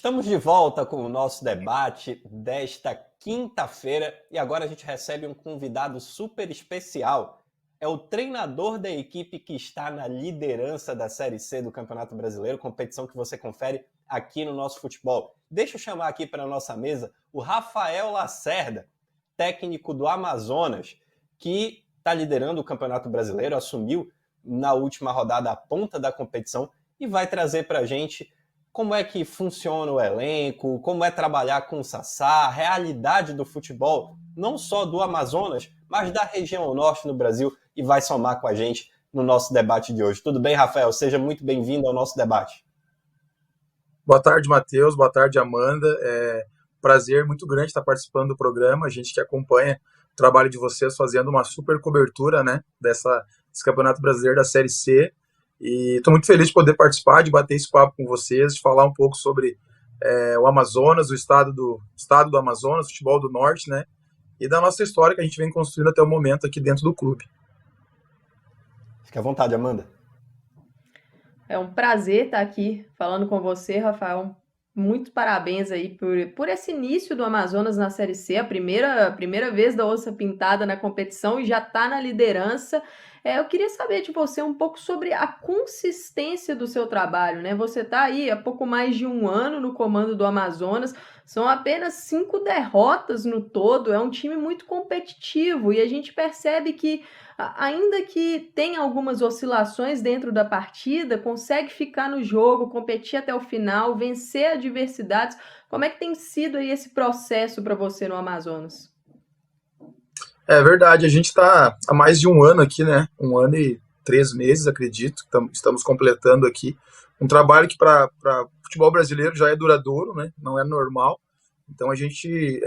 Estamos de volta com o nosso debate desta quinta-feira e agora a gente recebe um convidado super especial. É o treinador da equipe que está na liderança da Série C do Campeonato Brasileiro, competição que você confere aqui no nosso futebol. Deixa eu chamar aqui para a nossa mesa o Rafael Lacerda, técnico do Amazonas, que está liderando o Campeonato Brasileiro, assumiu na última rodada a ponta da competição e vai trazer para a gente como é que funciona o elenco, como é trabalhar com o Sassá, a realidade do futebol, não só do Amazonas, mas da região norte no Brasil, e vai somar com a gente no nosso debate de hoje. Tudo bem, Rafael? Seja muito bem-vindo ao nosso debate. Boa tarde, Matheus. Boa tarde, Amanda. Prazer muito grande estar participando do programa. A gente que acompanha o trabalho de vocês fazendo uma super cobertura, né, desse Campeonato Brasileiro da Série C. E estou muito feliz de poder participar, de bater esse papo com vocês, de falar um pouco sobre o Amazonas, o estado do Amazonas, futebol do Norte, né? E da nossa história que a gente vem construindo até o momento aqui dentro do clube. Fique à vontade, Amanda. É um prazer estar aqui falando com você, Rafael. Muito parabéns aí por esse início do Amazonas na Série C, a primeira vez da Onça Pintada na competição e já está na liderança. Eu queria saber de você um pouco sobre a consistência do seu trabalho, né? Você está aí há pouco mais de um ano no comando do Amazonas, são apenas 5 derrotas no todo, é um time muito competitivo e a gente percebe que, ainda que tenha algumas oscilações dentro da partida, consegue ficar no jogo, competir até o final, vencer adversidades. Como é que tem sido aí esse processo para você no Amazonas? É verdade, a gente está há mais de um ano aqui, né? 1 ano e 3 meses, acredito, estamos completando aqui. Um trabalho que para futebol brasileiro já é duradouro, né? Não é normal. Então a gente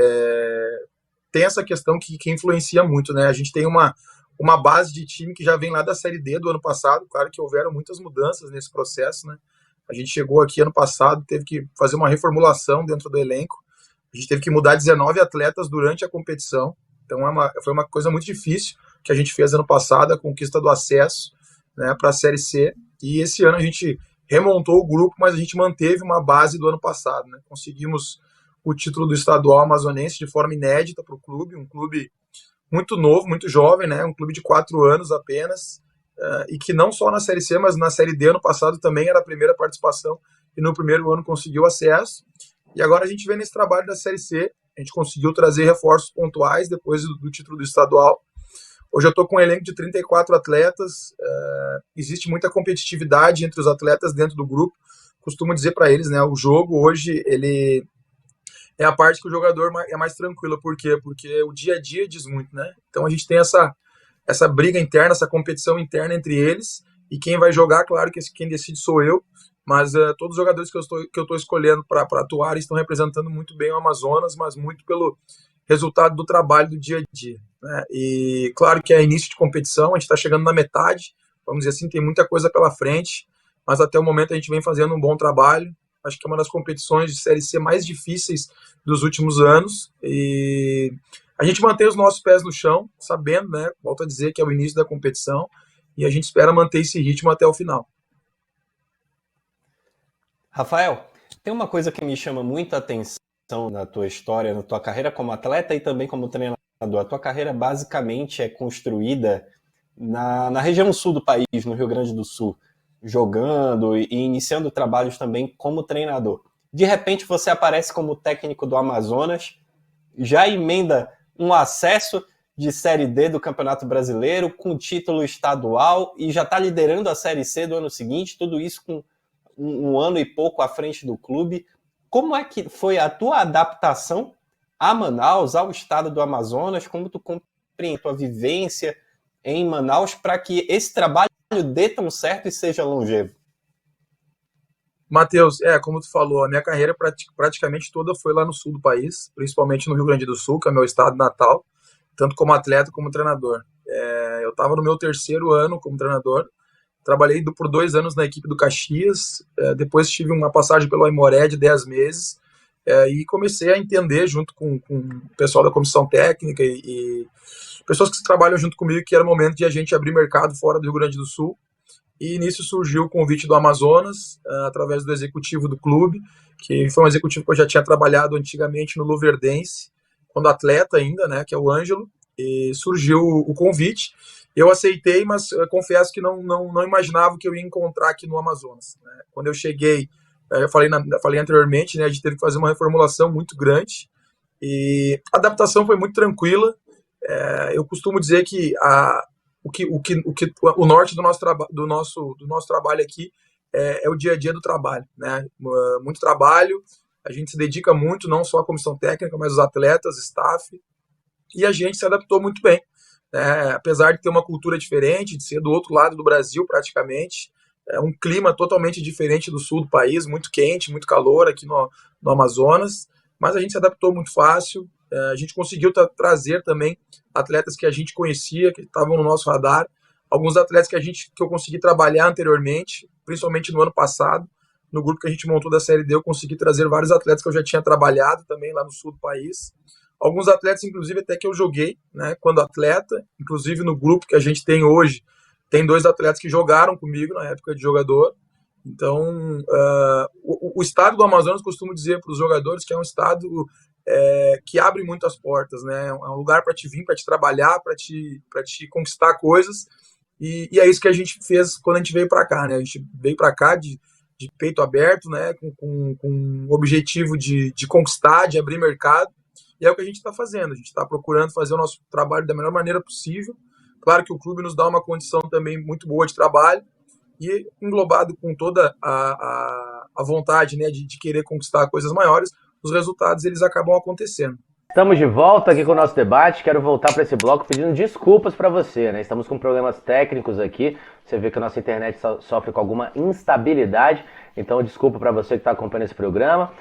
tem essa questão que influencia muito, né? A gente tem uma base de time que já vem lá da Série D do ano passado. Claro que houveram muitas mudanças nesse processo, né? A gente chegou aqui ano passado, teve que fazer uma reformulação dentro do elenco. A gente teve que mudar 19 atletas durante a competição. Então foi uma coisa muito difícil que a gente fez ano passado, a conquista do acesso, né, para a Série C. E esse ano a gente remontou o grupo, mas a gente manteve uma base do ano passado, né? Conseguimos o título do estadual amazonense de forma inédita para o clube, um clube muito novo, muito jovem, né? Um clube de 4 anos apenas, e que não só na Série C, mas na Série D ano passado também era a primeira participação e no primeiro ano conseguiu acesso. E agora a gente vem nesse trabalho da Série C, a gente conseguiu trazer reforços pontuais depois do título do estadual. Hoje eu estou com um elenco de 34 atletas, existe muita competitividade entre os atletas dentro do grupo. Costumo dizer para eles, né, o jogo hoje ele é a parte que o jogador é mais tranquilo. Por quê? Porque o dia a dia diz muito, né? Então a gente tem essa briga interna, essa competição interna entre eles, e quem vai jogar, claro que quem decide sou eu, mas todos os jogadores que eu estou escolhendo para atuar estão representando muito bem o Amazonas, mas muito pelo resultado do trabalho do dia a dia, né? E claro que é início de competição, a gente está chegando na metade, vamos dizer assim, tem muita coisa pela frente, mas até o momento a gente vem fazendo um bom trabalho. Acho que é uma das competições de Série C mais difíceis dos últimos anos, e a gente mantém os nossos pés no chão, sabendo, né, volto a dizer que é o início da competição, e a gente espera manter esse ritmo até o final. Rafael, tem uma coisa que me chama muita atenção na tua história, na tua carreira como atleta e também como treinador. A tua carreira basicamente é construída na região sul do país, no Rio Grande do Sul, jogando e iniciando trabalhos também como treinador. De repente você aparece como técnico do Amazonas, já emenda um acesso de Série D do Campeonato Brasileiro com título estadual e já está liderando a Série C do ano seguinte, tudo isso com um ano e pouco à frente do clube. Como é que foi a tua adaptação a Manaus, ao estado do Amazonas? Como tu compreende a tua vivência em Manaus para que esse trabalho dê tão certo e seja longevo? Matheus, como tu falou, a minha carreira praticamente toda foi lá no sul do país, principalmente no Rio Grande do Sul, que é o meu estado natal, tanto como atleta como treinador. Eu estava no meu 3º ano como treinador. Trabalhei por 2 anos na equipe do Caxias, depois tive uma passagem pelo Aimoré de 10 meses, e comecei a entender, junto com o pessoal da comissão técnica e pessoas que trabalham junto comigo, que era o momento de a gente abrir mercado fora do Rio Grande do Sul. e nisso surgiu o convite do Amazonas, através do executivo do clube, que foi um executivo que eu já tinha trabalhado antigamente no Luverdense, quando atleta ainda, né, que é o Ângelo, e surgiu o convite. Eu aceitei, mas eu confesso que não imaginava que eu ia encontrar aqui no Amazonas, né? Quando eu cheguei, eu falei anteriormente, né, a gente teve que fazer uma reformulação muito grande, e a adaptação foi muito tranquila. Eu costumo dizer que o norte do nosso trabalho aqui é o dia a dia do trabalho, né? Muito trabalho, a gente se dedica muito, não só a comissão técnica, mas os atletas, staff, e a gente se adaptou muito bem, né? Apesar de ter uma cultura diferente, de ser do outro lado do Brasil praticamente, um clima totalmente diferente do sul do país, muito quente, muito calor aqui no Amazonas, mas a gente se adaptou muito fácil. A gente conseguiu trazer também atletas que a gente conhecia, que estavam no nosso radar, alguns atletas que eu consegui trabalhar anteriormente, principalmente no ano passado, no grupo que a gente montou da Série D, eu consegui trazer vários atletas que eu já tinha trabalhado também lá no sul do país, alguns atletas, inclusive, até que eu joguei, né, quando atleta, inclusive no grupo que a gente tem hoje, tem 2 atletas que jogaram comigo na época de jogador. Então, o estado do Amazonas, costumo dizer para os jogadores que é um estado que abre muitas portas, né? É um lugar para te vir, para te trabalhar, para te conquistar coisas, e é isso que a gente fez quando a gente veio para cá, né? A gente veio para cá de peito aberto, né? Com o objetivo de conquistar, de abrir mercado, e é o que a gente está fazendo. A gente está procurando fazer o nosso trabalho da melhor maneira possível. Claro que o clube nos dá uma condição também muito boa de trabalho, e englobado com toda a vontade, né, de querer conquistar coisas maiores, os resultados eles acabam acontecendo. Estamos de volta aqui com o nosso debate. Quero voltar para esse bloco pedindo desculpas para você, né? Estamos com problemas técnicos aqui. Você vê que a nossa internet sofre com alguma instabilidade. Então, desculpa para você que está acompanhando esse programa.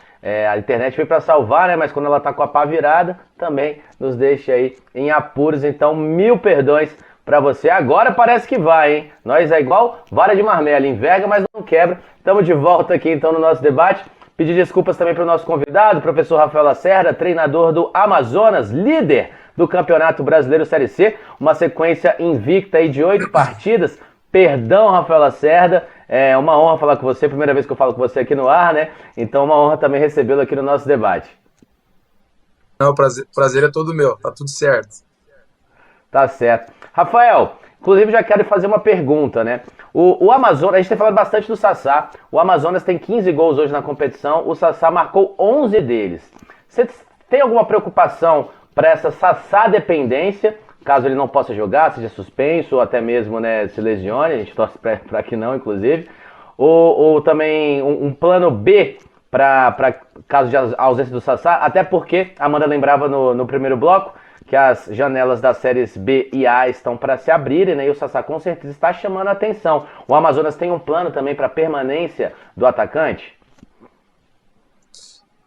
A internet veio para salvar, né? Mas quando ela está com a pá virada, também nos deixa aí em apuros. Então, 1000 perdões para você. Agora parece que vai, hein? Nós é igual vara de marmelo, enverga, mas não quebra. Estamos de volta aqui então no nosso debate. Pedir desculpas também para o nosso convidado, o professor Rafael Lacerda, treinador do Amazonas, líder do Campeonato Brasileiro Série C, uma sequência invicta aí de 8 partidas. Perdão, Rafael Lacerda, é uma honra falar com você, primeira vez que eu falo com você aqui no ar, né? Então uma honra também recebê-lo aqui no nosso debate. Não, o prazer é todo meu, tá tudo certo. Tá certo. Rafael, inclusive já quero fazer uma pergunta, né? O Amazonas, a gente tem falado bastante do Sassá, o Amazonas tem 15 gols hoje na competição, o Sassá marcou 11 deles. Você tem alguma preocupação para essa Sassá dependência, caso ele não possa jogar, seja suspenso ou até mesmo, né, se lesione, a gente torce para que não, inclusive, ou também um plano B para caso de ausência do Sassá, até porque a Amanda lembrava no primeiro bloco que as janelas das séries B e A estão para se abrirem, né? E o Sassá com certeza está chamando a atenção. O Amazonas tem um plano também para permanência do atacante?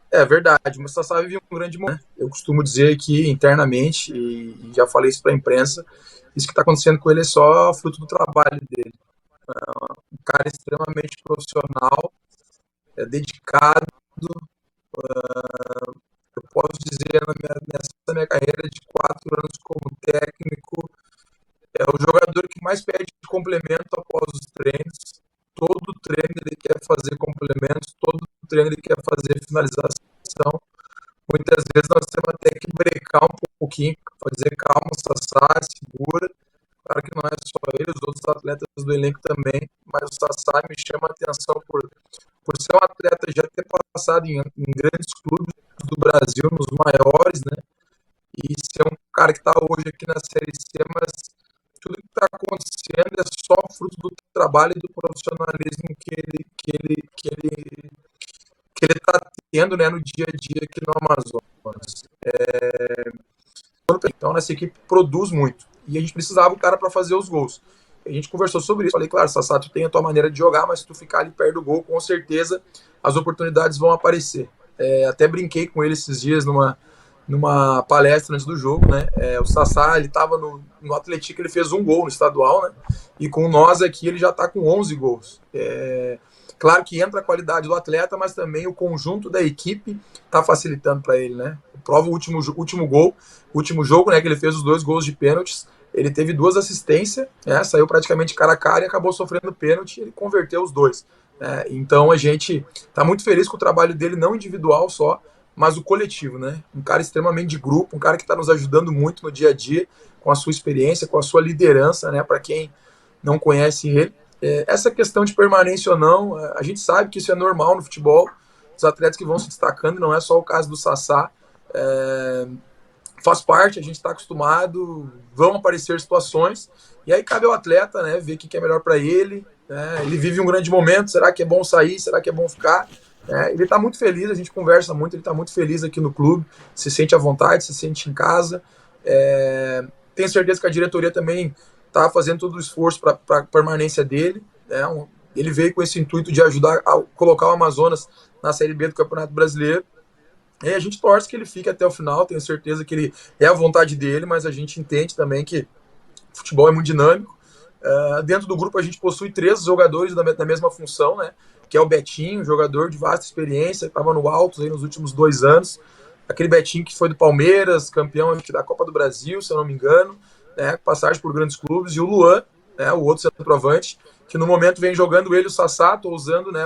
É verdade, mas o Sassá vive um grande momento. Eu costumo dizer que internamente, e já falei isso para a imprensa, isso que está acontecendo com ele é só fruto do trabalho dele. Um cara extremamente profissional, dedicado. Eu posso dizer, nessa minha carreira de 4 anos como técnico, é o jogador que mais pede complemento após os treinos. Todo treino ele quer fazer complementos, todo treino ele quer fazer finalização. Muitas vezes nós temos até que brecar um pouquinho, fazer calma, Sassá, segura. Claro que não é só ele, os outros atletas do elenco também, mas o Sassá me chama a atenção por ser um atleta já ter passado em grandes clubes do Brasil, nos maiores, né? E ser um cara que está hoje aqui na Série C, mas tudo que está acontecendo é só fruto do trabalho e do profissionalismo que ele está tendo, né, no dia a dia aqui no Amazonas. Então, nossa equipe produz muito. E a gente precisava do cara para fazer os gols. A gente conversou sobre isso. Falei, claro, Sassá, tu tem a tua maneira de jogar, mas se tu ficar ali perto do gol, com certeza as oportunidades vão aparecer. Até brinquei com ele esses dias numa palestra antes do jogo, né? O Sassá, ele estava no Atlético, ele fez um gol no estadual, né? E com nós aqui, ele já está com 11 gols. Claro que entra a qualidade do atleta, mas também o conjunto da equipe está facilitando para ele, né? Prova o último jogo, né? Que ele fez os 2 gols de pênaltis. ele teve 2 assistências, né, saiu praticamente cara a cara e acabou sofrendo pênalti, e ele converteu os 2. Né? Então a gente está muito feliz com o trabalho dele, não individual só, mas o coletivo, né? Um cara extremamente de grupo, um cara que está nos ajudando muito no dia a dia, com a sua experiência, com a sua liderança, né? Para quem não conhece ele. Essa questão de permanência ou não, a gente sabe que isso é normal no futebol, os atletas que vão se destacando, não é só o caso do Sassá, faz parte, a gente está acostumado, vão aparecer situações, e aí cabe ao atleta, né, ver o que é melhor para ele, né, ele vive um grande momento, será que é bom sair, será que é bom ficar? Ele está muito feliz, a gente conversa muito, ele está muito feliz aqui no clube, se sente à vontade, se sente em casa, tenho certeza que a diretoria também está fazendo todo o esforço para a permanência dele, né, ele veio com esse intuito de ajudar a colocar o Amazonas na Série B do Campeonato Brasileiro, e a gente torce que ele fique até o final, tenho certeza que ele é a vontade dele, mas a gente entende também que futebol é muito dinâmico. Dentro do grupo a gente possui 3 jogadores da mesma função, né? Que é o Betinho, jogador de vasta experiência, estava no Altos aí nos últimos 2 anos. Aquele Betinho que foi do Palmeiras, campeão da Copa do Brasil, se eu não me engano, né? Passagem por grandes clubes. E o Luan, né? O outro centroavante, que no momento vem jogando ele e o Sassá, estou usando, né?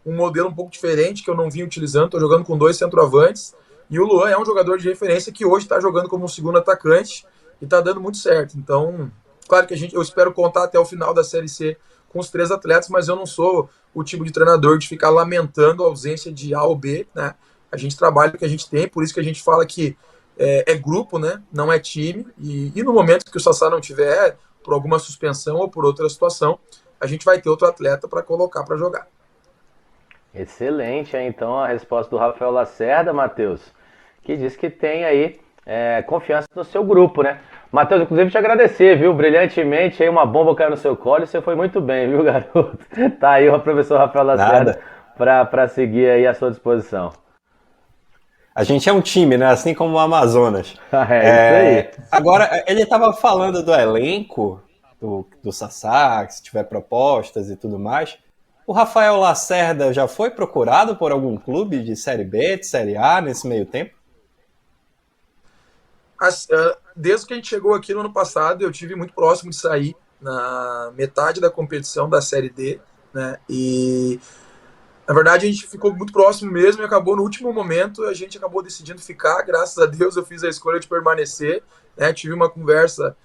Um modelo um pouco diferente que eu não vim utilizando, estou jogando com 2 centroavantes, e o Luan é um jogador de referência que hoje está jogando como um segundo atacante e está dando muito certo. Então, claro que eu espero contar até o final da Série C com os 3 atletas, mas eu não sou o tipo de treinador de ficar lamentando a ausência de A ou B, né? A gente trabalha o que a gente tem, por isso que a gente fala que é grupo, né? Não é time, e no momento que o Sassá não tiver, por alguma suspensão ou por outra situação, a gente vai ter outro atleta para colocar para jogar. Excelente, então, a resposta do Rafael Lacerda, Matheus, que diz que tem aí confiança no seu grupo, né? Matheus, inclusive te agradecer, viu? Brilhantemente, aí uma bomba caiu no seu colo e você foi muito bem, viu, garoto? Tá aí o professor Rafael Lacerda para seguir aí à sua disposição. A gente é um time, né? Assim como o Amazonas. Isso aí. Agora, ele estava falando do elenco, do Sassá, se tiver propostas e tudo mais. O Rafael Lacerda já foi procurado por algum clube de Série B, de Série A, nesse meio tempo? Desde que a gente chegou aqui no ano passado, eu tive muito próximo de sair na metade da competição da Série D, né? E, na verdade, a gente ficou muito próximo mesmo e acabou no último momento, a gente acabou decidindo ficar. Graças a Deus eu fiz a escolha de permanecer, né? Tive uma conversa,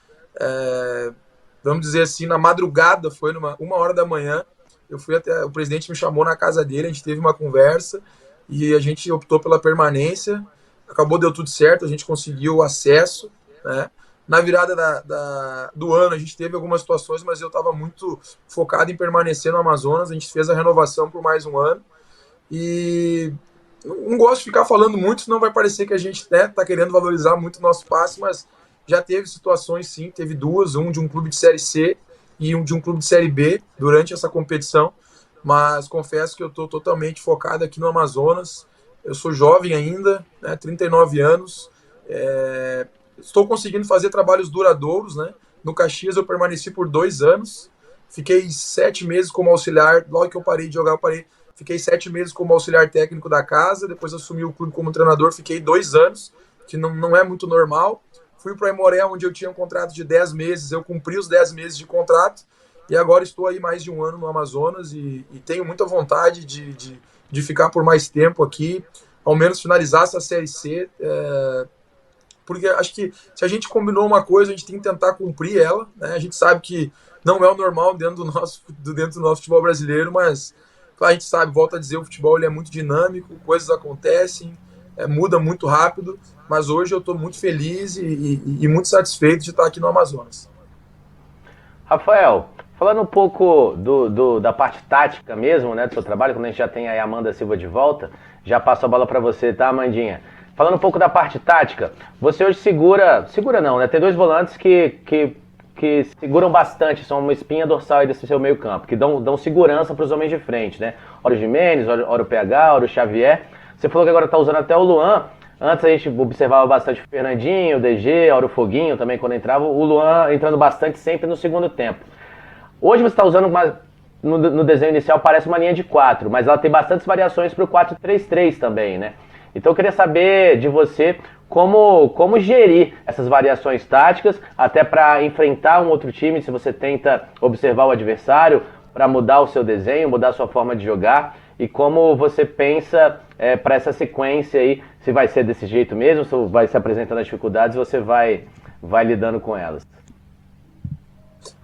vamos dizer assim, na madrugada, foi 1h da manhã, eu fui até, o presidente me chamou na casa dele, a gente teve uma conversa e a gente optou pela permanência. Acabou, deu tudo certo, a gente conseguiu o acesso, né? Na virada do ano a gente teve algumas situações, mas eu estava muito focado em permanecer no Amazonas. A gente fez a renovação por mais um ano e não gosto de ficar falando muito, senão vai parecer que a gente está querendo valorizar muito o nosso passe, mas já teve situações sim, teve 2, um de um clube de Série C e um de um clube de Série B durante essa competição, mas confesso que eu estou totalmente focado aqui no Amazonas. Eu sou jovem ainda, né, 39 anos, estou conseguindo fazer trabalhos duradouros, né? No Caxias eu permaneci por 2 anos, fiquei 7 meses como auxiliar, logo que eu parei de jogar, fiquei 7 meses como auxiliar técnico da casa, depois assumi o clube como treinador, fiquei 2 anos, que não é muito normal. Fui para Aimoré, onde eu tinha um contrato de 10 meses, eu cumpri os 10 meses de contrato, e agora estou aí mais de 1 ano no Amazonas e tenho muita vontade de ficar por mais tempo aqui, ao menos finalizar essa Série C, porque acho que se a gente combinou uma coisa, a gente tem que tentar cumprir ela, né? A gente sabe que não é o normal dentro do nosso futebol brasileiro, mas claro, a gente sabe, volta a dizer, o futebol ele é muito dinâmico, coisas acontecem, muda muito rápido, mas hoje eu estou muito feliz e muito satisfeito de estar aqui no Amazonas. Rafael, falando um pouco da parte tática mesmo, né, do seu trabalho, quando a gente já tem a Amanda Silva de volta, já passo a bola para você, tá, Amandinha? Falando um pouco da parte tática, você hoje segura não, né? Tem 2 volantes que seguram bastante, são uma espinha dorsal aí desse seu meio campo, que dão segurança para os homens de frente, né? Ora o Jimenez, ora o PH, ora o Xavier. Você falou que agora tá usando até o Luan. Antes a gente observava bastante o Fernandinho, o DG, ora o Foguinho também quando entrava. O Luan entrando bastante sempre no segundo tempo. Hoje você está usando no desenho inicial parece uma linha de 4, mas ela tem bastantes variações para o 4-3-3 também, né? Então eu queria saber de você como gerir essas variações táticas, até para enfrentar um outro time, se você tenta observar o adversário, para mudar o seu desenho, mudar a sua forma de jogar, e como você pensa para essa sequência aí, se vai ser desse jeito mesmo, se vai se apresentando as dificuldades, você vai lidando com elas.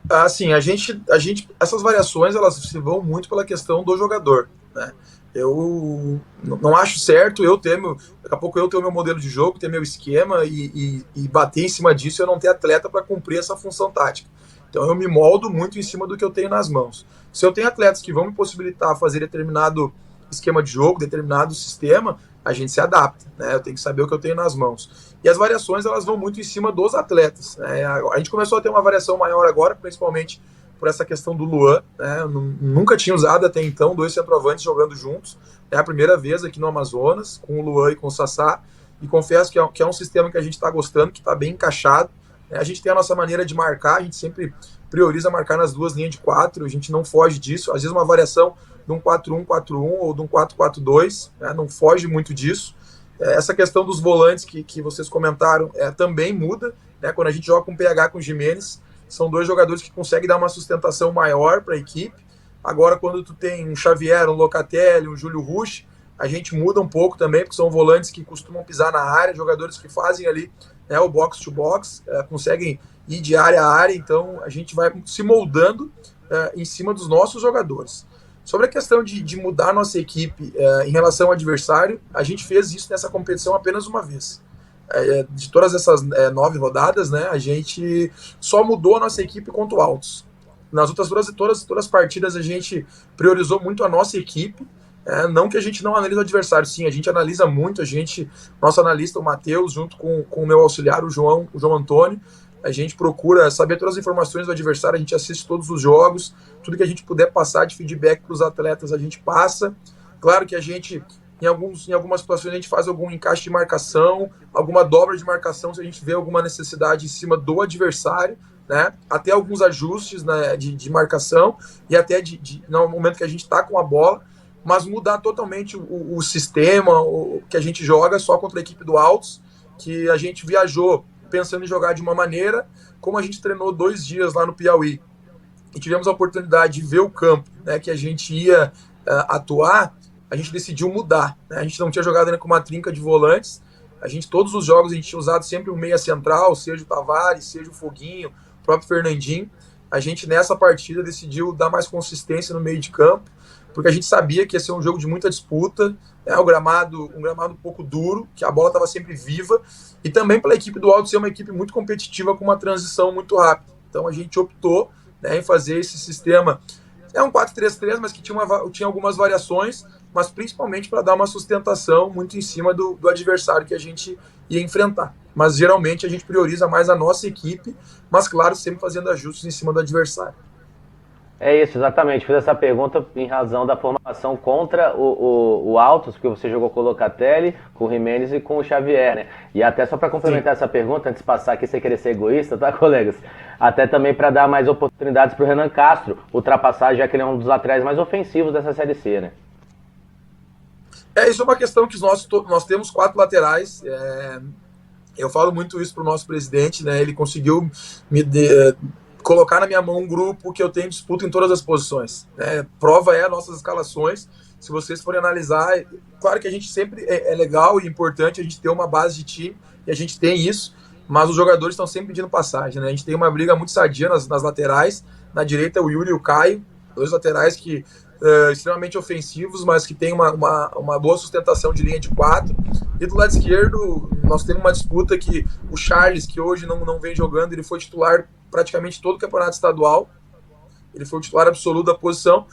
Assim, essas variações, elas se vão muito pela questão do jogador, né? Eu não acho certo daqui a pouco eu ter o meu modelo de jogo, ter meu esquema e bater em cima disso e eu não ter atleta para cumprir essa função tática. Então eu me moldo muito em cima do que eu tenho nas mãos. Se eu tenho atletas que vão me possibilitar fazer determinado esquema de jogo, determinado sistema, a gente se adapta, né? Eu tenho que saber o que eu tenho nas mãos. E as variações, elas vão muito em cima dos atletas, né? A gente começou a ter uma variação maior agora, principalmente por essa questão do Luan, né? Eu nunca tinha usado até então 2 centroavantes jogando juntos. É a primeira vez aqui no Amazonas, com o Luan e com o Sassá, e confesso que é um sistema que a gente está gostando, que está bem encaixado. A gente tem a nossa maneira de marcar, a gente sempre prioriza marcar nas 2 linhas de 4, a gente não foge disso. Às vezes uma variação de um 4-1-4-1 ou de um 4-4-2, né? Não foge muito disso. Essa questão dos volantes que vocês comentaram também muda, né? Quando a gente joga com o PH, com o Gimenez, são 2 jogadores que conseguem dar uma sustentação maior para a equipe. Agora, quando tu tem um Xavier, um Locatelli, um Júlio Rush, a gente muda um pouco também, porque são volantes que costumam pisar na área, jogadores que fazem ali, né, o box-to-box, conseguem ir de área a área, então a gente vai se moldando em cima dos nossos jogadores. Sobre a questão de mudar a nossa equipe em relação ao adversário, a gente fez isso nessa competição apenas uma vez. De todas essas 9 rodadas, né, a gente só mudou a nossa equipe contra o Altos. Nas outras todas as partidas a gente priorizou muito a nossa equipe, não que a gente não analise o adversário, sim, a gente analisa muito, nosso analista, o Matheus, junto com o meu auxiliar, o João Antônio, a gente procura saber todas as informações do adversário, a gente assiste todos os jogos, tudo que a gente puder passar de feedback para os atletas a gente passa. Claro que a gente, em algumas situações, a gente faz algum encaixe de marcação, alguma dobra de marcação, se a gente vê alguma necessidade em cima do adversário, né? Até alguns ajustes, né, de marcação e até no momento que a gente está com a bola, mas mudar totalmente o sistema que a gente joga só contra a equipe do Altos, que a gente viajou pensando em jogar de uma maneira, como a gente treinou 2 dias lá no Piauí e tivemos a oportunidade de ver o campo, né, que a gente ia atuar, a gente decidiu mudar, né? A gente não tinha jogado ainda com uma trinca de volantes, todos os jogos a gente tinha usado sempre um meia central, seja o Tavares, seja o Foguinho, o próprio Fernandinho. A gente nessa partida decidiu dar mais consistência no meio de campo, porque a gente sabia que ia ser um jogo de muita disputa, né? Um gramado um pouco duro, que a bola estava sempre viva, e também pela equipe do Alto ser uma equipe muito competitiva com uma transição muito rápida. Então a gente optou, né, em fazer esse sistema, um 4-3-3, mas que tinha algumas variações, mas principalmente para dar uma sustentação muito em cima do adversário que a gente ia enfrentar. Mas geralmente a gente prioriza mais a nossa equipe, mas claro, sempre fazendo ajustes em cima do adversário. É isso, exatamente. Fiz essa pergunta em razão da formação contra o Altos, porque você jogou com o Locatelli, com o Gimenez e com o Xavier, né? E até só para complementar essa pergunta, antes de passar aqui sem querer ser egoísta, tá, colegas? Até também para dar mais oportunidades para o Renan Castro ultrapassar, já que ele é um dos laterais mais ofensivos dessa Série C, né? Isso é uma questão que nós temos 4 laterais. Eu falo muito isso para o nosso presidente, né? Ele conseguiu colocar na minha mão um grupo que eu tenho disputa em todas as posições, né? Prova as nossas escalações. Se vocês forem analisar, claro que a gente sempre é legal e importante a gente ter uma base de time, e a gente tem isso, mas os jogadores estão sempre pedindo passagem, né? A gente tem uma briga muito sadia nas laterais. Na direita, o Yuri e o Caio, 2 laterais que extremamente ofensivos, mas que tem uma boa sustentação de linha de 4. E do lado esquerdo, nós temos uma disputa que o Charles, que hoje não vem jogando, ele foi titular praticamente todo o campeonato estadual. Ele foi o titular absoluto da posição.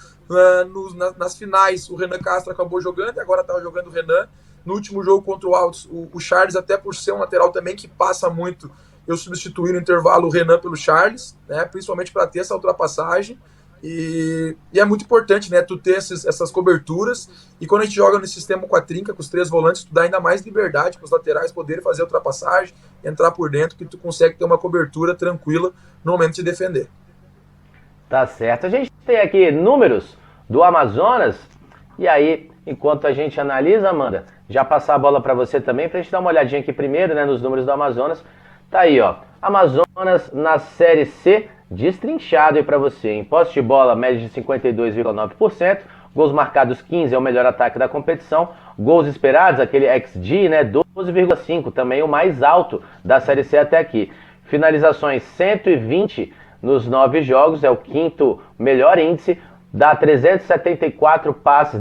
Nas finais, o Renan Castro acabou jogando, e agora estava jogando o Renan. No último jogo contra o Altos, o Charles, até por ser um lateral também que passa muito, eu substituí no intervalo o Renan pelo Charles, né, principalmente para ter essa ultrapassagem. E é muito importante, né, tu ter essas coberturas, e quando a gente joga nesse sistema com a trinca, com os 3 volantes, tu dá ainda mais liberdade para os laterais poderem fazer a ultrapassagem, entrar por dentro, que tu consegue ter uma cobertura tranquila no momento de defender. Tá certo. A gente tem aqui números do Amazonas, e aí, enquanto a gente analisa, Amanda, já passar a bola para você também, pra gente dar uma olhadinha aqui primeiro, né, nos números do Amazonas. Tá aí, ó, Amazonas na Série C, destrinchado aí para você. Em posse de bola, média de 52,9%. Gols marcados 15, é o melhor ataque da competição. Gols esperados, aquele XG, né, 12,5, também o mais alto da Série C até aqui. Finalizações 120 nos 9 jogos, é o quinto melhor índice. Dá 374 passes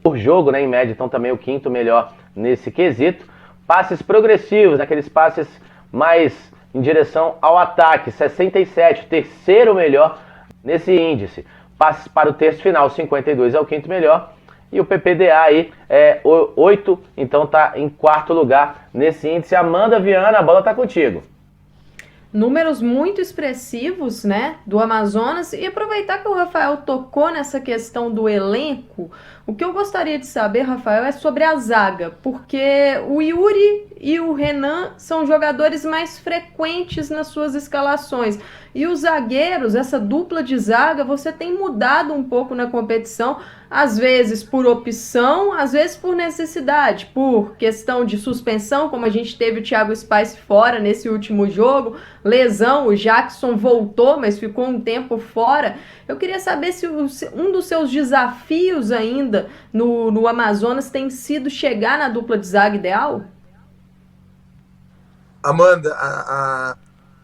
por jogo, né, em média, então também o quinto melhor nesse quesito. Passes progressivos, aqueles passes mais em direção ao ataque, 67, terceiro melhor nesse índice. Passes para o terço final, 52 é o quinto melhor. E o PPDA aí é 8, então tá em quarto lugar nesse índice. Amanda Viana, a bola tá contigo. Números muito expressivos, né, do Amazonas. E aproveitar que o Rafael tocou nessa questão do elenco, o que eu gostaria de saber, Rafael, é sobre a zaga, porque o Yuri e o Renan são jogadores mais frequentes nas suas escalações. E os zagueiros, essa dupla de zaga, você tem mudado um pouco na competição, às vezes por opção, às vezes por necessidade, por questão de suspensão, como a gente teve o Thiago Spice fora nesse último jogo, lesão, o Jackson voltou, mas ficou um tempo fora. Eu queria saber se um dos seus desafios ainda no Amazonas tem sido chegar na dupla de zaga ideal? Amanda, a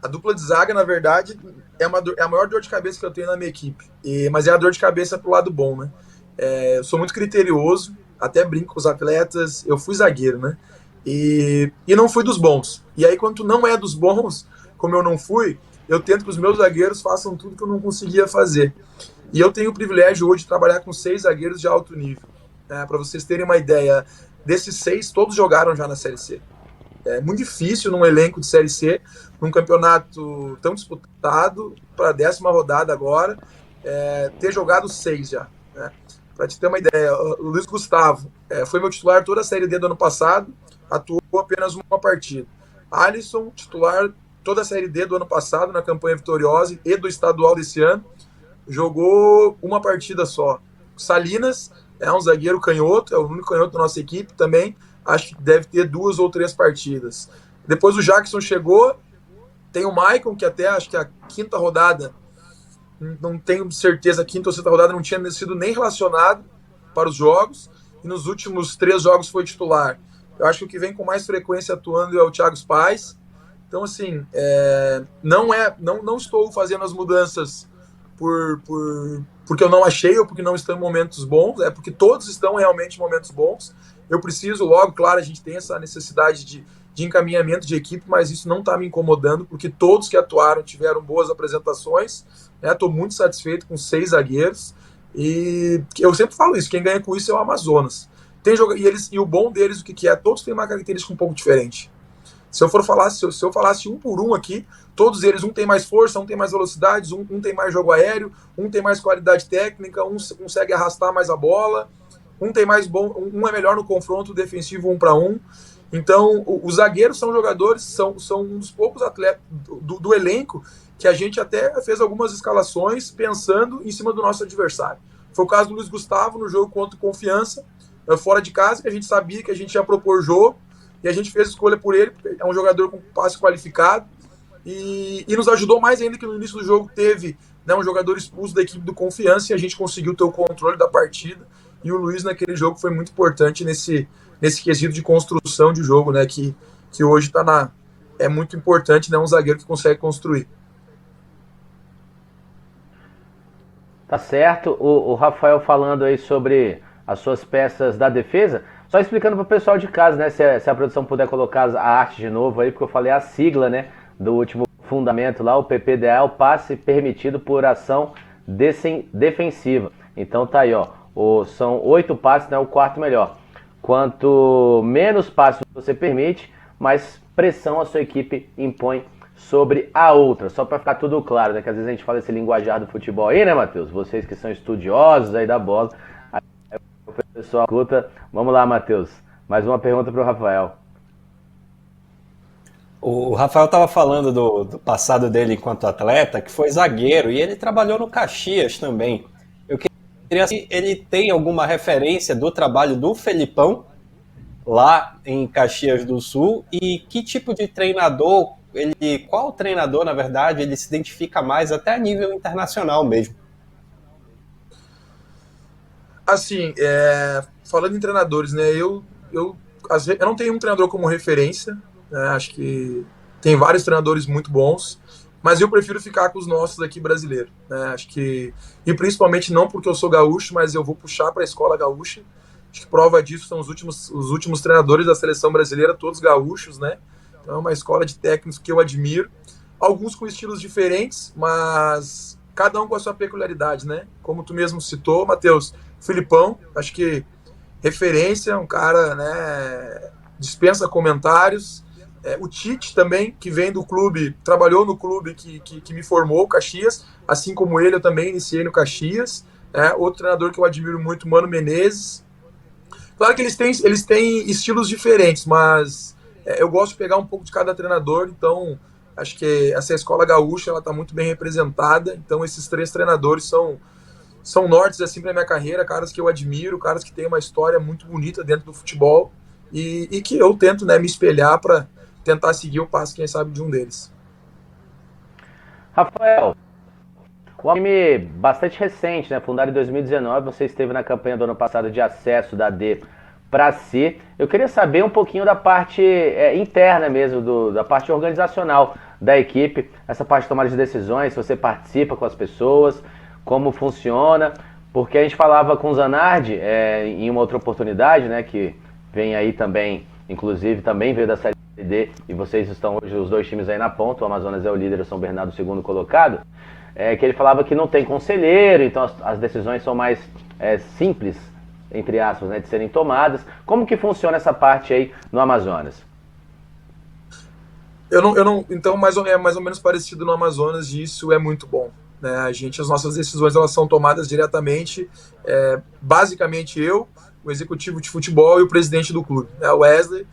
dupla de zaga, na verdade, é a maior dor de cabeça que eu tenho na minha equipe. Mas é a dor de cabeça pro lado bom, né? Eu sou muito criterioso, até brinco com os atletas, eu fui zagueiro, né? E não fui dos bons. E aí, quando tu não é dos bons, como eu não fui, eu tento que os meus zagueiros façam tudo que eu não conseguia fazer. E eu tenho o privilégio hoje de trabalhar com 6 zagueiros de alto nível. Para vocês terem uma ideia, desses 6, todos jogaram já na Série C. É muito difícil num elenco de Série C, num campeonato tão disputado, para a 10ª rodada agora, ter jogado 6 já. Né? Para te ter uma ideia, o Luiz Gustavo foi meu titular toda a Série D do ano passado, atuou apenas uma partida. Alisson, titular toda a Série D do ano passado, na campanha vitoriosa e do estadual desse ano, jogou uma partida só. Salinas é um zagueiro canhoto, é o único canhoto da nossa equipe também, acho que deve ter 2 ou 3 partidas. Depois o Jackson chegou, tem o Maicon, que até acho que a 5ª rodada, não tenho certeza, a 5ª ou 6ª rodada não tinha sido nem relacionado para os jogos, e nos últimos 3 jogos foi titular. Eu acho que o que vem com mais frequência atuando é o Thiago Spice. Então, assim, não estou fazendo as mudanças porque eu não achei ou porque não estão em momentos bons, é porque todos estão realmente em momentos bons. Eu preciso, logo, claro, a gente tem essa necessidade de encaminhamento de equipe, mas isso não está me incomodando, porque todos que atuaram tiveram boas apresentações. Estou muito satisfeito com 6 zagueiros, e eu sempre falo isso, quem ganha com isso é o Amazonas. E o bom deles, o que é? Todos têm uma característica um pouco diferente. Se eu falasse um por um aqui, todos eles, um tem mais força, um tem mais velocidade, um tem mais jogo aéreo, um tem mais qualidade técnica, um consegue arrastar mais a bola, um é melhor no confronto defensivo 1 para 1. Então, os zagueiros são jogadores, são um dos poucos atletas do elenco que a gente até fez algumas escalações pensando em cima do nosso adversário. Foi o caso do Luiz Gustavo no jogo contra o Confiança, fora de casa, que a gente sabia que a gente ia propor jogo, e a gente fez escolha por ele, porque é um jogador com passe qualificado, e nos ajudou mais ainda que no início do jogo teve, né, um jogador expulso da equipe do Confiança, e a gente conseguiu ter o controle da partida, e o Luiz naquele jogo foi muito importante nesse quesito de construção de jogo, né, que hoje é muito importante, né, um zagueiro que consegue construir. Tá certo, o Rafael falando aí sobre as suas peças da defesa, só explicando para o pessoal de casa, né, se a produção puder colocar a arte de novo aí, porque eu falei a sigla, né, do último fundamento lá, o PPDA é o passe permitido por ação defensiva. Então tá aí, ó, são 8 passes, né, o quarto melhor. Quanto menos passes você permite, mais pressão a sua equipe impõe sobre a outra. Só para ficar tudo claro, né, que às vezes a gente fala esse linguajar do futebol aí, né, Matheus? Vocês que são estudiosos aí da bola, o pessoal escuta. Vamos lá, Matheus. Mais uma pergunta para o Rafael. O Rafael estava falando do passado dele enquanto atleta, que foi zagueiro, e ele trabalhou no Caxias também. Eu queria saber se ele tem alguma referência do trabalho do Felipão, lá em Caxias do Sul, e que tipo de treinador, qual treinador, na verdade, ele se identifica mais até a nível internacional mesmo? Assim, falando em treinadores, né, eu, eu não tenho um treinador como referência, né, acho que tem vários treinadores muito bons, mas eu prefiro ficar com os nossos aqui brasileiros, né, acho que, e principalmente não porque eu sou gaúcho, mas eu vou puxar para a escola gaúcha, acho que prova disso são os últimos treinadores da seleção brasileira, todos gaúchos, né, então é uma escola de técnicos que eu admiro, alguns com estilos diferentes, mas cada um com a sua peculiaridade, né, como tu mesmo citou, Matheus, Filipão, acho que referência, um cara, né, dispensa comentários. O Tite também, que vem do clube, trabalhou no clube que me formou, o Caxias, assim como ele, eu também iniciei no Caxias. Outro treinador que eu admiro muito, Mano Menezes. Claro que eles têm estilos diferentes, mas eu gosto de pegar um pouco de cada treinador, então acho que essa escola gaúcha ela está muito bem representada, então esses três treinadores são nortes assim para minha carreira, caras que eu admiro, caras que têm uma história muito bonita dentro do futebol e que eu tento, né, me espelhar para tentar seguir o passo, quem sabe, de um deles. Rafael, um time bastante recente, né? Fundado em 2019, você esteve na campanha do ano passado de acesso da D para C. Eu queria saber um pouquinho da parte interna mesmo, da parte organizacional da equipe, essa parte de tomada de decisões, se você participa com as pessoas, como funciona, porque a gente falava com o Zanardi em uma outra oportunidade, né, que vem aí também, inclusive também veio da Série D, e vocês estão hoje os dois times aí na ponta, o Amazonas é o líder, o São Bernardo o segundo colocado, que ele falava que não tem conselheiro, então as decisões são mais simples, entre aspas, né, de serem tomadas. Como que funciona essa parte aí no Amazonas? Então, mais ou menos parecido no Amazonas, e isso é muito bom. Né? As nossas decisões elas são tomadas diretamente, basicamente eu, o executivo de futebol e o presidente do clube. Né? O Wesley,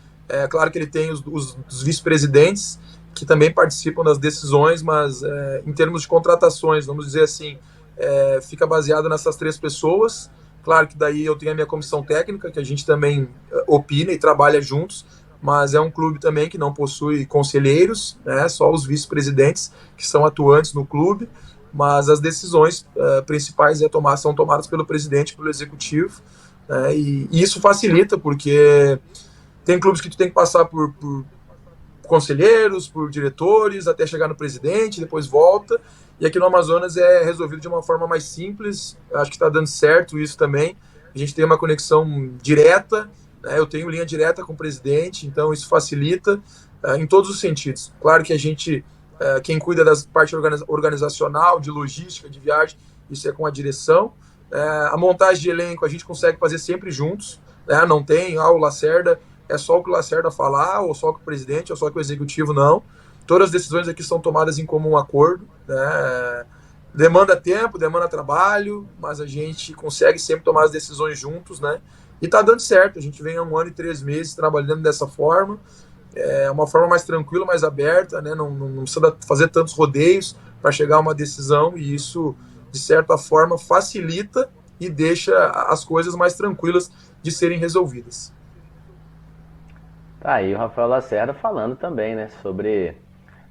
claro que ele tem os vice-presidentes que também participam das decisões, mas em termos de contratações, vamos dizer assim, fica baseado nessas três pessoas. Claro que daí eu tenho a minha comissão técnica, que a gente também opina e trabalha juntos, mas é um clube também que não possui conselheiros, né, só os vice-presidentes que são atuantes no clube, mas as decisões principais são tomadas pelo presidente, pelo executivo, né, e isso facilita, porque tem clubes que tu tem que passar por conselheiros, por diretores, até chegar no presidente, depois volta, e aqui no Amazonas é resolvido de uma forma mais simples, acho que está dando certo isso também, a gente tem uma conexão direta, né, eu tenho linha direta com o presidente, então isso facilita em todos os sentidos. Claro que a gente, quem cuida da parte organizacional, de logística, de viagem, isso é com a direção, a montagem de elenco a gente consegue fazer sempre juntos, né, não tem, o Lacerda é só o que o Lacerda falar, ou só o que o presidente, ou só o que o executivo, não. Todas as decisões aqui são tomadas em comum acordo, né? Demanda tempo, demanda trabalho, mas a gente consegue sempre tomar as decisões juntos, né? E tá dando certo, a gente vem há 1 ano e 3 meses trabalhando dessa forma, uma forma mais tranquila, mais aberta, né? Não precisa fazer tantos rodeios para chegar a uma decisão, e isso, de certa forma, facilita e deixa as coisas mais tranquilas de serem resolvidas. Tá aí o Rafael Lacerda falando também, né, sobre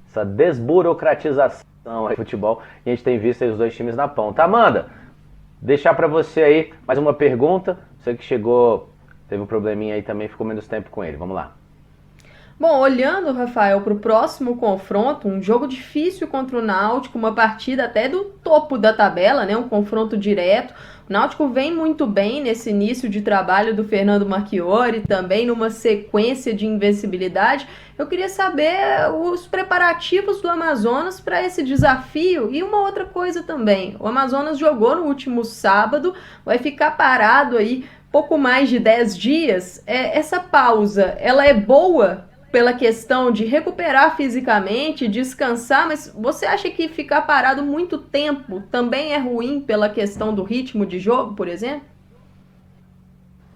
essa desburocratização do futebol, e a gente tem visto aí os dois times na ponta. Amanda, deixar para você aí mais uma pergunta, você que chegou, teve um probleminha aí também, ficou menos tempo com ele, vamos lá. Bom, olhando, Rafael, para o próximo confronto, um jogo difícil contra o Náutico, uma partida até do topo da tabela, né? Um confronto direto. O Náutico vem muito bem nesse início de trabalho do Fernando Marchiori, também numa sequência de invencibilidade. Eu queria saber os preparativos do Amazonas para esse desafio e uma outra coisa também. O Amazonas jogou no último sábado, vai ficar parado aí pouco mais de 10 dias. Essa pausa, ela é boa pela questão de recuperar fisicamente, descansar, mas você acha que ficar parado muito tempo também é ruim pela questão do ritmo de jogo, por exemplo?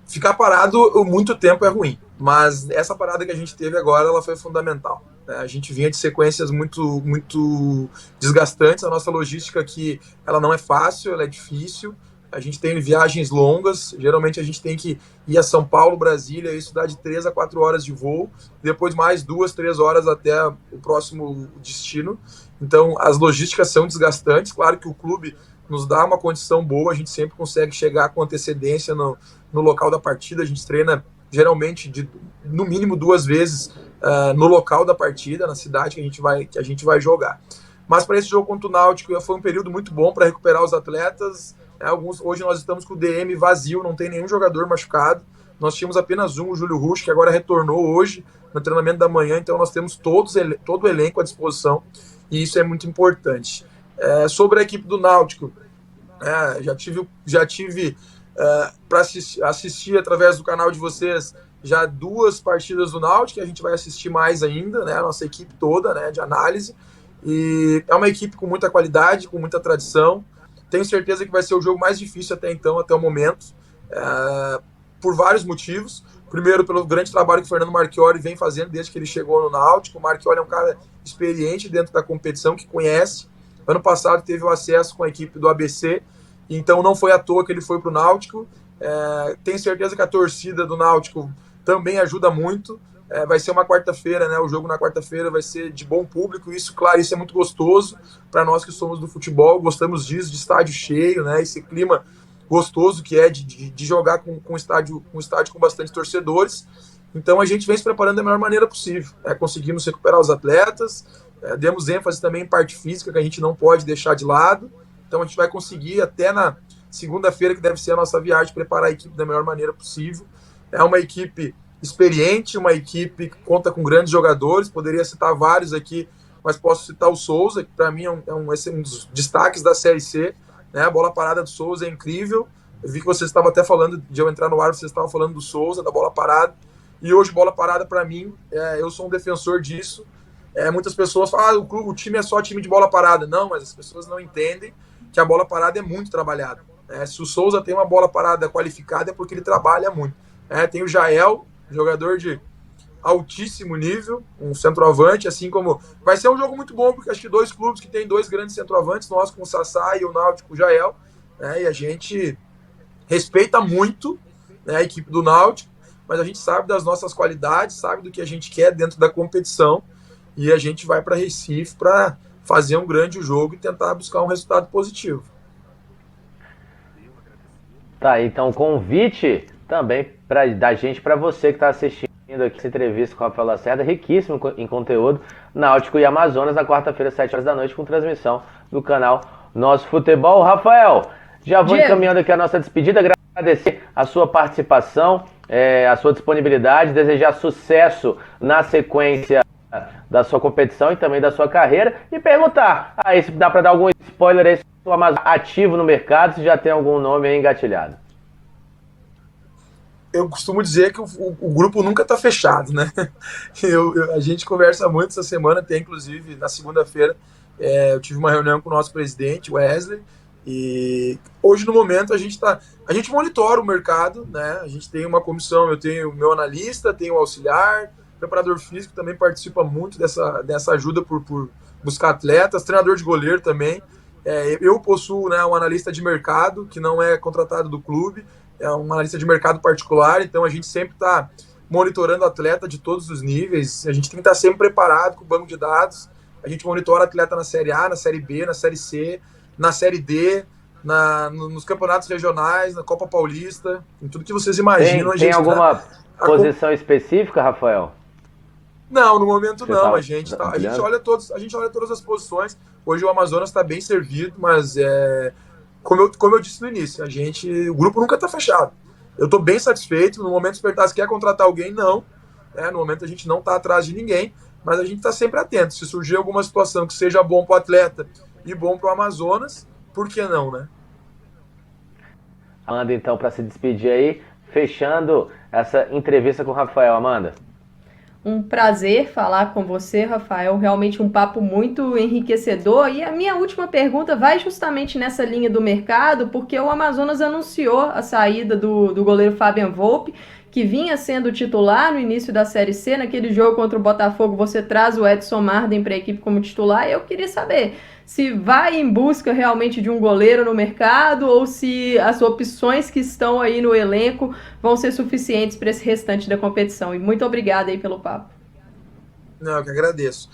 Ficar parado muito tempo é ruim, mas essa parada que a gente teve agora, ela foi fundamental. A gente vinha de sequências muito, muito desgastantes, a nossa logística aqui, ela não é fácil, ela é difícil, a gente tem viagens longas, geralmente a gente tem que ir a São Paulo, Brasília, isso dá de 3 a 4 horas de voo, depois mais 2, 3 horas até o próximo destino. Então, as logísticas são desgastantes. Claro que o clube nos dá uma condição boa, a gente sempre consegue chegar com antecedência no local da partida. A gente treina geralmente no mínimo 2 vezes no local da partida, na cidade que a gente vai jogar. Mas para esse jogo contra o Náutico foi um período muito bom para recuperar os atletas. Hoje nós estamos com o DM vazio, não tem nenhum jogador machucado. Nós tínhamos apenas o Júlio Rusch, que agora retornou hoje no treinamento da manhã, então nós temos todo o elenco à disposição e isso é muito importante. Sobre a equipe do Náutico, já tive para assistir através do canal de vocês já 2 partidas do Náutico, a gente vai assistir mais ainda, né, a nossa equipe toda, né, de análise, e é uma equipe com muita qualidade, com muita tradição. Tenho certeza que vai ser o jogo mais difícil até então, até o momento, por vários motivos. Primeiro, pelo grande trabalho que o Fernando Marchiori vem fazendo desde que ele chegou no Náutico. O Marchiori é um cara experiente dentro da competição, que conhece. Ano passado teve o acesso com a equipe do ABC, então não foi à toa que ele foi para o Náutico. Tenho certeza que a torcida do Náutico também ajuda muito. Vai ser uma quarta-feira, né? O jogo na quarta-feira vai ser de bom público. Isso, claro, isso é muito gostoso para nós que somos do futebol. Gostamos disso, de estádio cheio, né? Esse clima gostoso que é de jogar com estádio com bastante torcedores. Então a gente vem se preparando da melhor maneira possível. Conseguimos recuperar os atletas, demos ênfase também em parte física, que a gente não pode deixar de lado. Então a gente vai conseguir até na segunda-feira, que deve ser a nossa viagem, preparar a equipe da melhor maneira possível. É uma equipe experiente, uma equipe que conta com grandes jogadores. Poderia citar vários aqui, mas posso citar o Souza, que para mim é um dos destaques da Série C. Né? A bola parada do Souza é incrível. Eu vi que vocês estavam até falando, de eu entrar no ar, vocês estavam falando do Souza, da bola parada. E hoje, bola parada, para mim, eu sou um defensor disso. Muitas pessoas falam, o time é só time de bola parada. Não, mas as pessoas não entendem que a bola parada é muito trabalhada. Se o Souza tem uma bola parada qualificada, é porque ele trabalha muito. Tem o Jael, jogador de altíssimo nível, um centroavante, assim como... Vai ser um jogo muito bom, porque acho que 2 clubes que tem 2 grandes centroavantes, nós com o Sassá e o Náutico com o Jael, e a gente respeita muito, a equipe do Náutico, mas a gente sabe das nossas qualidades, sabe do que a gente quer dentro da competição, e a gente vai para Recife para fazer um grande jogo e tentar buscar um resultado positivo. Tá, então convite também da gente para você que está assistindo aqui essa entrevista com o Rafael Lacerda, riquíssimo em conteúdo, Náutico e Amazonas, na quarta-feira, 7 horas da noite, com transmissão do canal Nosso Futebol. Rafael, já vou encaminhando aqui a nossa despedida, agradecer a sua participação, a sua disponibilidade, desejar sucesso na sequência da sua competição e também da sua carreira, e perguntar aí se dá para dar algum spoiler aí se o Amazonas ativo no mercado, se já tem algum nome aí engatilhado. Eu costumo dizer que o grupo nunca está fechado, né? A gente conversa muito essa semana, até inclusive na segunda-feira eu tive uma reunião com o nosso presidente, Wesley, e hoje no momento a gente monitora o mercado, né? A gente tem uma comissão, eu tenho o meu analista, tenho o auxiliar, o preparador físico também participa muito dessa ajuda por buscar atletas, treinador de goleiro também. Eu possuo, né, um analista de mercado que não é contratado do clube, é uma analista de mercado particular, então a gente sempre está monitorando atleta de todos os níveis, a gente tem que estar sempre preparado com o banco de dados, a gente monitora atleta na Série A, na Série B, na Série C, na Série D, nos campeonatos regionais, na Copa Paulista, em tudo que vocês imaginam. Tem alguma posição específica, Rafael? Não, no momento não, a gente olha todas as posições. Hoje o Amazonas está bem servido, mas como eu disse no início, o grupo nunca está fechado. Eu estou bem satisfeito. No momento, se o Pertas quer contratar alguém, não. No momento a gente não está atrás de ninguém, mas a gente está sempre atento. Se surgir alguma situação que seja bom para o atleta e bom para o Amazonas, por que não, né? Amanda, então, para se despedir aí, fechando essa entrevista com o Rafael. Amanda. Um prazer falar com você, Rafael, realmente um papo muito enriquecedor. E a minha última pergunta vai justamente nessa linha do mercado, porque o Amazonas anunciou a saída do goleiro Fabian Volpi, que vinha sendo titular no início da Série C. Naquele jogo contra o Botafogo, você traz o Edson Marden para a equipe como titular. E eu queria saber se vai em busca realmente de um goleiro no mercado ou se as opções que estão aí no elenco vão ser suficientes para esse restante da competição. E muito obrigada aí pelo papo. Não, eu que agradeço.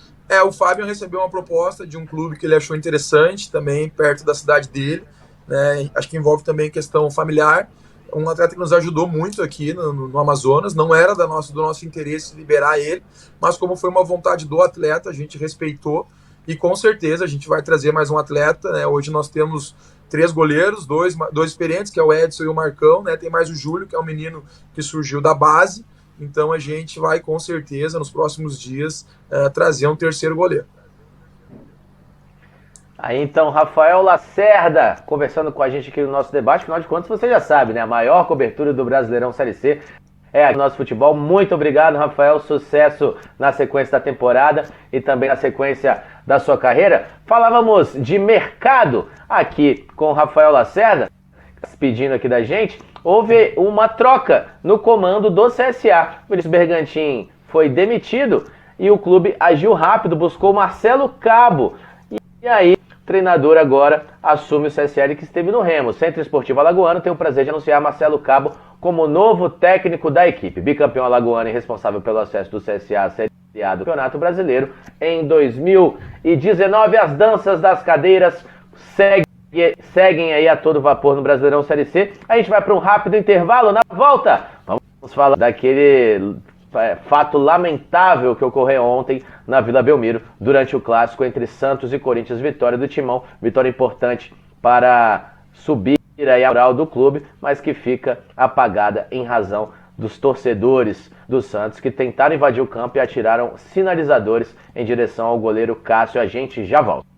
O Fábio recebeu uma proposta de um clube que ele achou interessante, também perto da cidade dele, né? Acho que envolve também questão familiar. Um atleta que nos ajudou muito aqui no Amazonas, não era do nosso interesse liberar ele, mas como foi uma vontade do atleta, a gente respeitou e com certeza a gente vai trazer mais um atleta, né? Hoje nós temos 3 goleiros, dois experientes, que é o Edson e o Marcão, né? Tem mais o Júlio, que é um menino que surgiu da base. Então a gente vai com certeza nos próximos dias trazer um terceiro goleiro. Aí então, Rafael Lacerda, conversando com a gente aqui no nosso debate, afinal de contas você já sabe, né? A maior cobertura do Brasileirão Série C é aqui no nosso futebol. Muito obrigado, Rafael, sucesso na sequência da temporada e também na sequência da sua carreira. Falávamos de mercado aqui com o Rafael Lacerda, pedindo aqui da gente. Houve uma troca no comando do CSA. O Vinícius Bergantin foi demitido e o clube agiu rápido, buscou Marcelo Cabo. E aí, o treinador agora assume o CSL que esteve no Remo. O Centro Esportivo Alagoano tem o prazer de anunciar Marcelo Cabo como novo técnico da equipe. Bicampeão alagoano e responsável pelo acesso do CSA à Série A do Campeonato Brasileiro em 2019. As danças das cadeiras seguem aí a todo vapor no Brasileirão Série C. A gente vai para um rápido intervalo. Na volta, vamos falar daquele fato lamentável que ocorreu ontem na Vila Belmiro durante o clássico entre Santos e Corinthians. Vitória do Timão, vitória importante para subir aí a moral do clube, mas que fica apagada em razão dos torcedores do Santos que tentaram invadir o campo e atiraram sinalizadores em direção ao goleiro Cássio. A gente já volta.